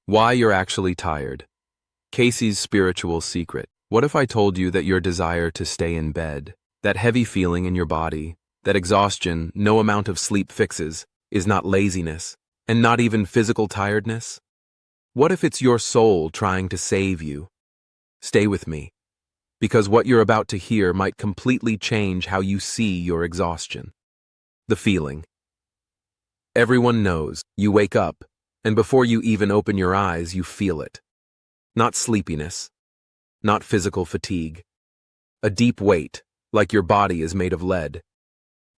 Why you're actually tired. Cayce's spiritual secret. What if I told you that your desire to stay in bed, that heavy feeling in your body, that exhaustion no amount of sleep fixes, is not laziness, and not even physical tiredness? What if it's your soul trying to save you? Stay with me, because what you're about to hear might completely change how you see your exhaustion. The feeling. Everyone knows. You wake up, and before you even open your eyes, you feel it. Not sleepiness, not physical fatigue. A deep weight, like your body is made of lead.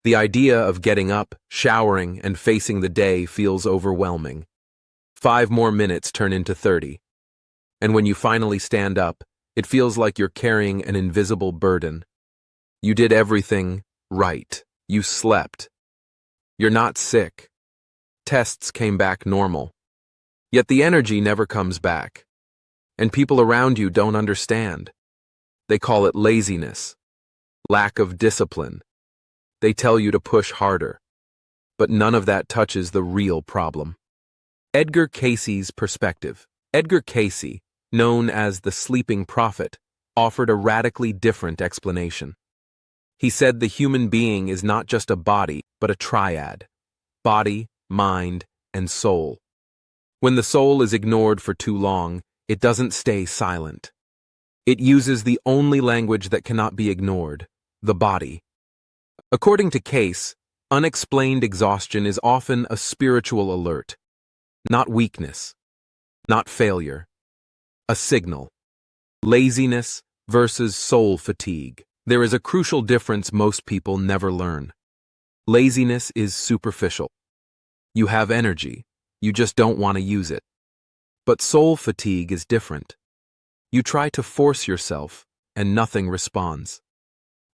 The idea of getting up, showering, and facing the day feels overwhelming. 5 more minutes turn into 30. And when you finally stand up, it feels like you're carrying an invisible burden. You did everything right. You slept. You're not sick. Tests came back normal. Yet the energy never comes back. And people around you don't understand. They call it laziness, lack of discipline. They tell you to push harder. But none of that touches the real problem. Edgar Cayce's perspective. Edgar Cayce, known as the sleeping prophet, offered a radically different explanation. He said the human being is not just a body, but a triad: body, mind, and soul. When the soul is ignored for too long, it doesn't stay silent. It uses the only language that cannot be ignored: the body. According to Cayce, unexplained exhaustion is often a spiritual alert, not weakness, not failure. A signal. Laziness versus soul fatigue. There is a crucial difference most people never learn. Laziness is superficial. You have energy, you just don't want to use it. But soul fatigue is different. You try to force yourself, and nothing responds.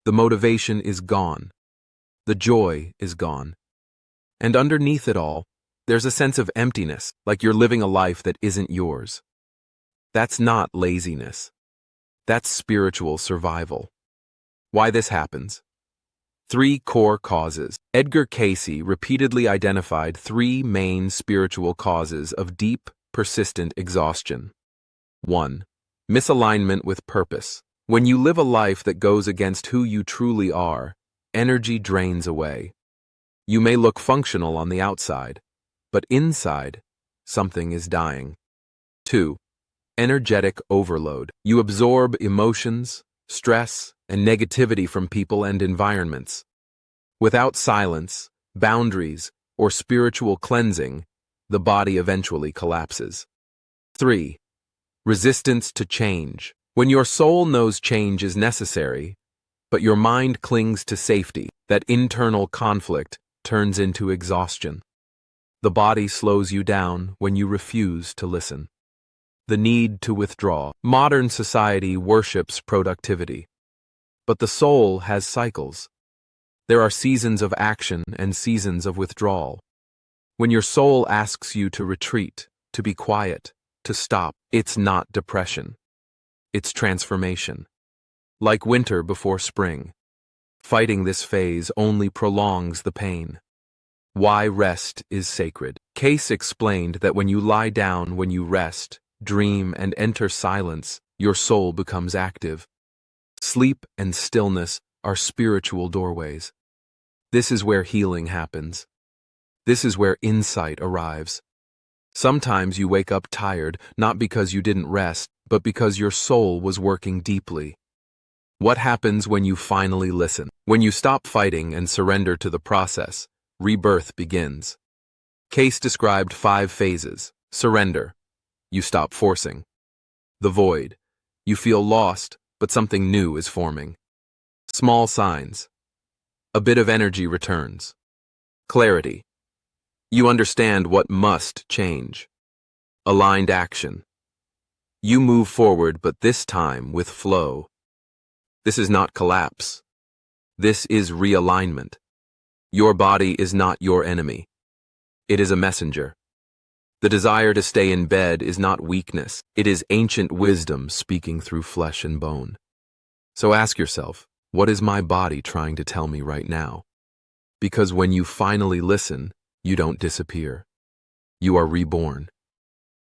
The motivation is gone. The joy is gone. And underneath it all, there's a sense of emptiness, like you're living a life that isn't yours. That's not laziness. That's spiritual survival. Why this happens? 3 core causes. Edgar Cayce repeatedly identified 3 main spiritual causes of deep, persistent exhaustion. 1. Misalignment with purpose. When you live a life that goes against who you truly are, energy drains away. You may look functional on the outside, but inside, something is dying. 2. Energetic overload. You absorb emotions, stress, and negativity from people and environments. Without silence, boundaries, or spiritual cleansing, the body eventually collapses. 3. Resistance to change. When your soul knows change is necessary, but your mind clings to safety, that internal conflict turns into exhaustion. The body slows you down when you refuse to listen. The need to withdraw. Modern society worships productivity. But the soul has cycles. There are seasons of action and seasons of withdrawal. When your soul asks you to retreat, to be quiet, to stop, it's not depression. It's transformation. Like winter before spring. Fighting this phase only prolongs the pain. Why rest is sacred. Cayce explained that when you lie down, when you rest, dream, and enter silence, your soul becomes active. Sleep and stillness are spiritual doorways. This is where healing happens. This is where insight arrives. Sometimes you wake up tired, not because you didn't rest, but because your soul was working deeply. What happens when you finally listen? When you stop fighting and surrender to the process, rebirth begins. Cayce described 5 phases. Surrender. You stop forcing. The void. You feel lost, but something new is forming. Small signs. A bit of energy returns. Clarity. You understand what must change. Aligned action. You move forward, but this time with flow. This is not collapse. This is realignment. Your body is not your enemy. It is a messenger. The desire to stay in bed is not weakness. It is ancient wisdom speaking through flesh and bone. So ask yourself, what is my body trying to tell me right now? Because when you finally listen, you don't disappear. You are reborn.